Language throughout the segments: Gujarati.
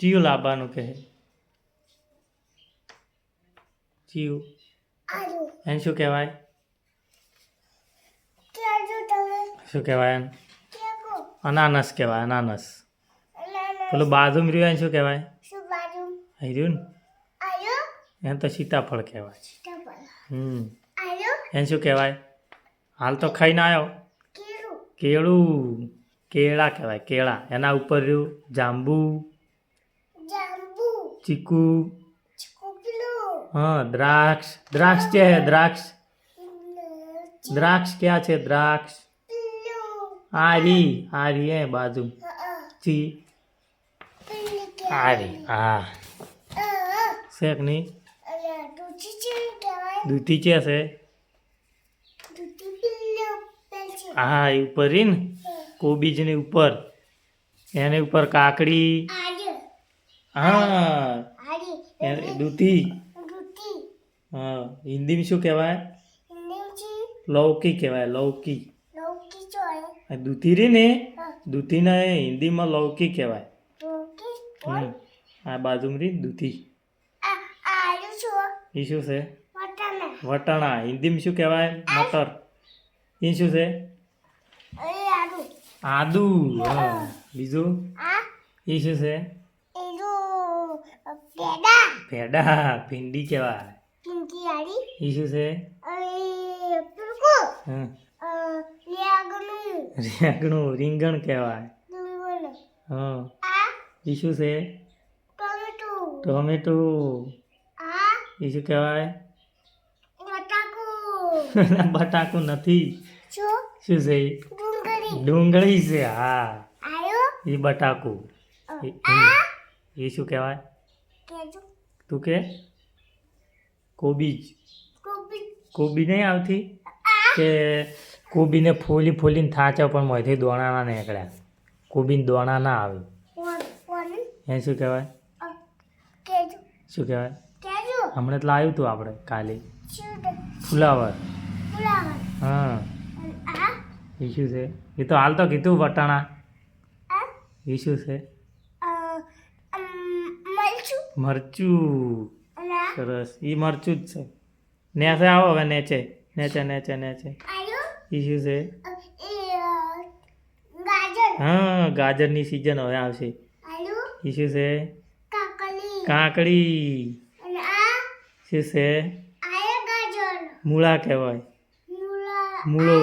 ચિયું લાવવાનું કહે ચિયું એને શું કહેવાય શું કહેવાય એને અનાનસ કહેવાય અનાનસ પેલું બાજુમ રહ્યું એને શું કહેવાય અહીં રહ્યું ને એને તો સીતાફળ કહેવાય એને શું કહેવાય હાલ તો ખાઈને આવ્યો કેળું કેળા કહેવાય કેળા એના ઉપર રહ્યું જાંબુ ચીકુ हाँ द्राक्ष द्राक्ष क्या है द्राक्ष द्राक्ष क्या है द्राक्ष आरी है बाजू ची आरी हाँ शेक नहीं दूधी क्या है हाँ ऊपर ही न कोबीज ने ऊपर यानी ऊपर काकड़ी हाँ दूधी हाँ हिंदी में शू कहवाय लौकी कहवाय लौकी दूधी री ने दूधी ने हिंदी में लौकी कहवाय आ बाजू में री दूधी ये शू से वटाणा हिंदी में शू कहवाय मटर ये शू से आदू हाँ बीजू ये शू से पेड़ा भिंडी कहवाय ईशु से रेगणु રીંગણ કહેવાય હા ઈશુ છે ટોમેટો ઈશુ કહેવાય બટાકુ નથી શું છે ડુંગળી છે હા એ બટાકુ એ શું કહેવાય તું કે કોબીજ કોબી નહીં આવતી કે કોબીને ફોલી ફોલીને થાચા પણ મોંથી દોણા ના નીકળ્યા કોબીને દોણા ના આવે એ શું કહેવાય શું કહેવાય હમણાં તો લાવ્યું હતું આપણે કાલે ફુલાવર હા એ શું છે એ તો હાલ તો કીધું વટાણા એ શું છે મરચું સરસ એ મરચું જ છે નેચે આવો હવે નેચે નેચે નેચે નેચે એ શું છે હા ગાજરની સિઝન હવે આવશે એ શું છે કાકડી શું છે મૂળા કહેવાય મૂળો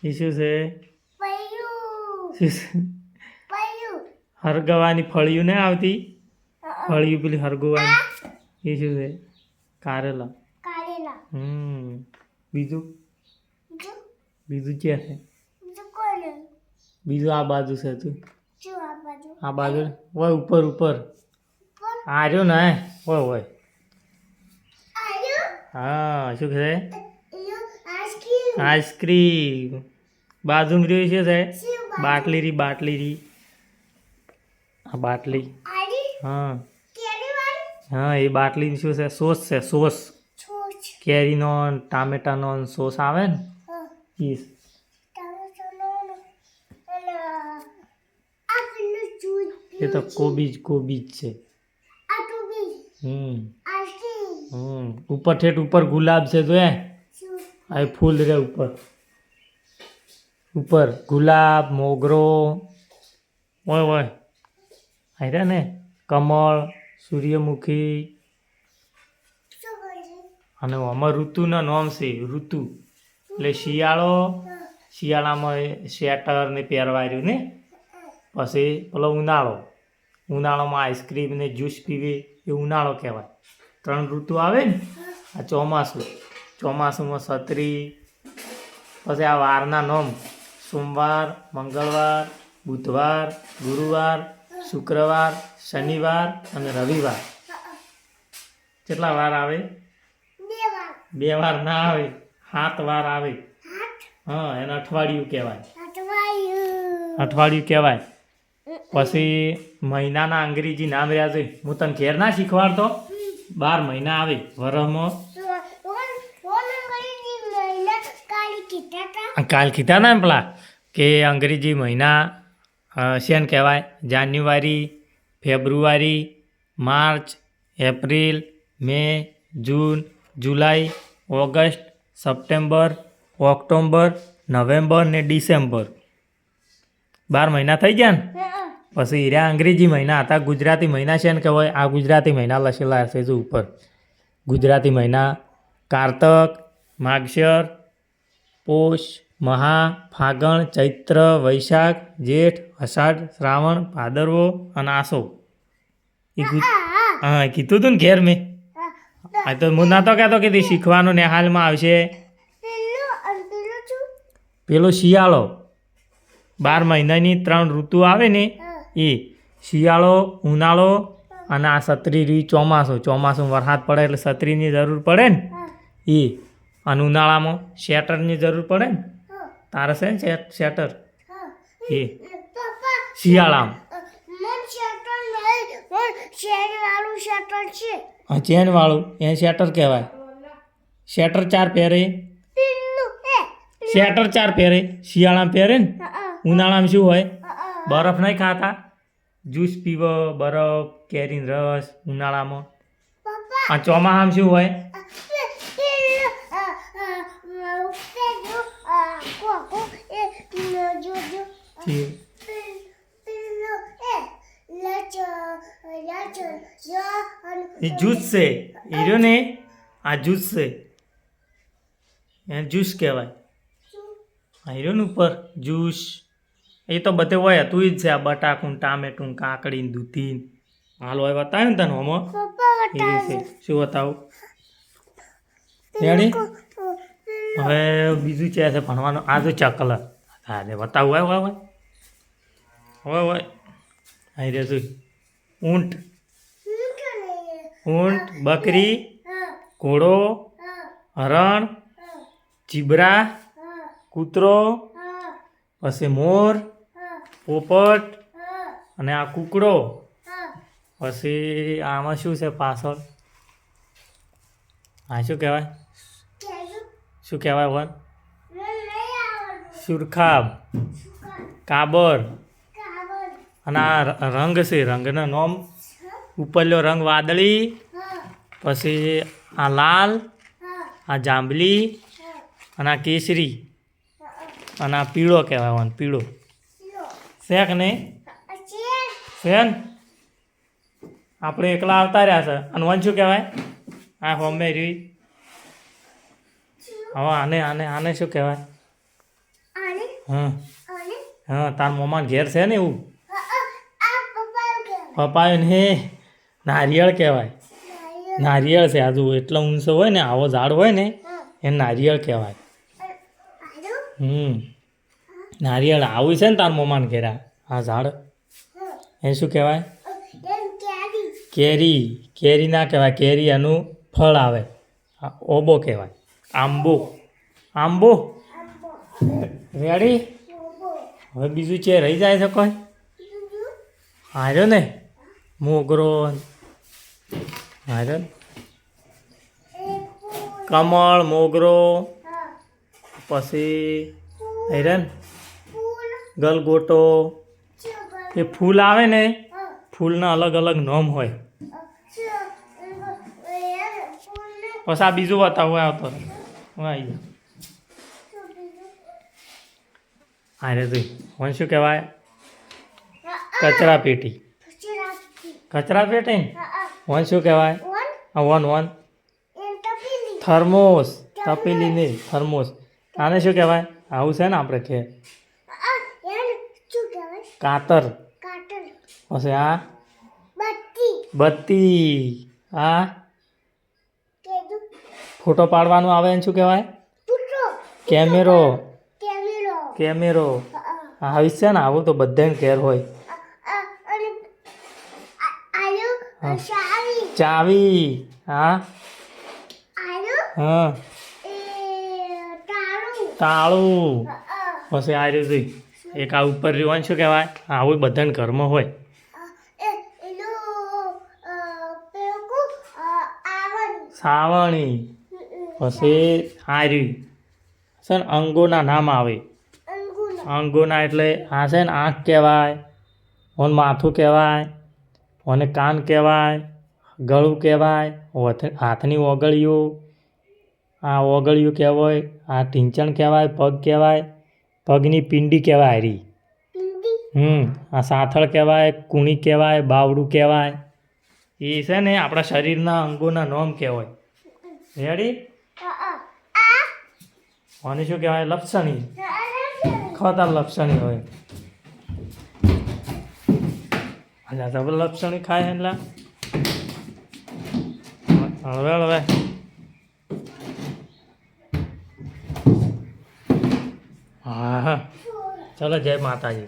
એ શું છે હરગવાની ફળિયું નહીં આવતી ફળિયું પેલી હરગવાની એ શું છે કારેલા બીજું બીજું ક્યાં છે બીજું આ બાજુ છે તું આ બાજુ હોય ઉપર ઉપર આ રહ્યો ને હોય હોય હા શું છે આઈસ્ક્રીમ બાજુમાં રહ્યું છે બાટલી રી બાટલી રી આ બાટલી હા હા એ બાટલી શું છે સોસ છે સોસ કેરીનો ટામેટાનો સોસ આવે ને એ તો કોબીજ કોબીજ છે ઉપર ઠેઠ ઉપર ગુલાબ છે તો આ ફૂલ રે ઉપર ઉપર ગુલાબ મોગરો હોય હોય આયરા ને કમળ સૂર્યમુખી અને આમાં ઋતુના નામ છે ઋતુ એટલે શિયાળો શિયાળામાં સ્વેટર ને પહેરવાયું ને પછી પેલો ઉનાળો ઉનાળામાં આઈસ્ક્રીમ ને જ્યુસ પીવે એ ઉનાળો કહેવાય ત્રણ ઋતુ આવે ને આ ચોમાસું ચોમાસુમાં છત્રી પછી આ વારના નામ સોમવાર મંગળવાર બુધવાર ગુરુવાર શુક્રવાર શનિવાર અને રવિવાર કેટલા વાર આવે બે વાર ના આવે 7 વાર આવે હા એને અઠવાડિયું કહેવાય અઠવાડિયું કહેવાય પછી મહિનાના અંગ્રેજી નામ રહ્યા છે હું તને ઘેર ના શીખવાડતો 12 મહિના આવે વરસમાં કાલ કીધા ને પેલા કે અંગ્રેજી મહિના શેન કહેવાય? જાન્યુઆરી, ફેબ્રુઆરી, માર્ચ, એપ્રિલ, મે, જૂન, જુલાઈ, ઓગસ્ટ, સપ્ટેમ્બર, ઓક્ટોબર, નવેમ્બર ને ડિસેમ્બર. 12 મહિના થઈ ગયા ને? પછી હીરા અંગ્રેજી મહિના હતા. ગુજરાતી મહિના છે ને કહેવાય? આ ગુજરાતી મહિના લખેલા હશે જો ઉપર. ગુજરાતી મહિના કારતક, માગશર, પોષ, મહા, ફાગણ, ચૈત્ર, વૈશાખ, જેઠ, અષાઢ, શ્રાવણ, ભાદરવો અને આસો. હા કીધું તું ને ઘેર મેં. હા તો હું નહોતો કહેતો કે શીખવાનું ને હાલમાં આવશે. પેલો શિયાળો. 12 મહિનાની 3 ઋતુ આવે ને એ શિયાળો, ઉનાળો અને આ સત્રી ચોમાસું. ચોમાસું વરસાદ પડે એટલે છત્રીની જરૂર પડે ને એ. અને ઉનાળામાં શેટરની જરૂર પડે ને. તારે છે ને શેટર એ શિયાળામાં. હા ચેનવાળું એને શેટર કહેવાય. શેટર 4 પહેરે. શેટર 4 પહેરે શિયાળામાં પહેરે ને. ઉનાળામાં શું હોય? બરફ નહીં ખાતા, જ્યુસ પીવો, બરફ, કેરીનો રસ ઉનાળામાં. આ ચોમાસામાં શું હોય? એ જ્યુસ છે હીરો ને. આ જ્યુસ છે એને જ્યુસ કહેવાય. આ હીરો ને ઉપર જ્યુસ એ તો બધે હોય તું જ છે. આ બટાકું, ટામેટું, કાકડી, દૂધી હાલ હોય બતાવ્યું ને તને હોમો એ છે. શું બતાવું? રેડી? હવે બીજું છે ભણવાનું. આ તો ચકલ. હા બતાવું હોય હોય હોય હોય અહીં રે શું? ઊંટ, ઊંટ, બકરી, ઘોડો, હરણ, ચીબરા, કૂતરો, પછી મોર, પોપટ અને આ કૂકડો. પછી આમાં શું છે પાછળ? આ શું કહેવાય? શું કહેવાય વન? સુરખાબ, કાબર અને આ રંગ છે. રંગના નામ ઉપરનો રંગ વાદળી, પછી આ લાલ, આ જાંબલી અને આ કેસરી અને આ પીળો કહેવાય. વન પીળો શેક નહીં શેન. આપણે એકલા આવતા રહ્યા છે. અને વન શું કહેવાય? આ હોમે રહી. હવે આને આને આને શું કહેવાય? હા હા તાર મોમાં ઘેર છે ને એવું. પપાયો ને નારિયેળ કહેવાય. નારિયેળ છે આજુ એટલો ઊંચો હોય ને આવો ઝાડ હોય ને એ નારિયેળ કહેવાય. નારિયેળ આવું છે ને તાર મોમાન ઘેરા આ ઝાડ એ શું કહેવાય? કેરી. કેરી ના કહેવાય. કેરી એનું ફળ આવે. ઓબો કહેવાય. આંબો. આંબો રેડી? હવે બીજું છે રહી જાય છે કોઈ? હાર્યો ને મોગરો હાર્યો. કમળ, મોગરો, પછી હિરન, ગલગોટો. એ ફૂલ આવે ને ફૂલના અલગ અલગ નામ હોય. પછી આ બીજું બતાવું આવતો આવી જાય. અરે ભાઈ વન શું કહેવાય? કચરા પેટી. કચરા પેટી વન શું કહેવાય? One one thermos. તપેલી નહીં થર્મોસ. આને શું કહેવાય? આવું છે ને આપણે કે કાતર. પછી આ બત્તી. આ ફોટો પાડવાનું આવે એને શું કહેવાય? કેમેરો. કેમેરો આવી છે ને આવું તો બધાને ઘેર હોય. ચાવી. હા હા તાળું. પછી આ રહ્યું એક આ ઉપર રહ્યું શું કહેવાય? આવું બધાને ઘરમાં હોય. સાવણી. પછી આ રહ્યું છે ને અંગોના નામ આવે. અંગોના એટલે આ છે ને આંખ કહેવાય, ઓન માથું કહેવાય, ઓને કાન કહેવાય, ગળું કહેવાય, હાથની ઓગળીઓ, આ ઓગળીઓ કહેવાય, આ ઢીંચણ કહેવાય, પગ કહેવાય, પગની પિંડી કહેવાય હારી. આ સાથળ કહેવાય, કુણી કહેવાય, બાવડું કહેવાય. એ છે ને આપણા શરીરના અંગોના નામ કહેવાય. રેડી? આને શું કહેવાય? લપસણી. ખોતા લપસણી હોય. અલ્યા તો લપસણી ખાય એટલે હવે હા ચલો જય માતાજી.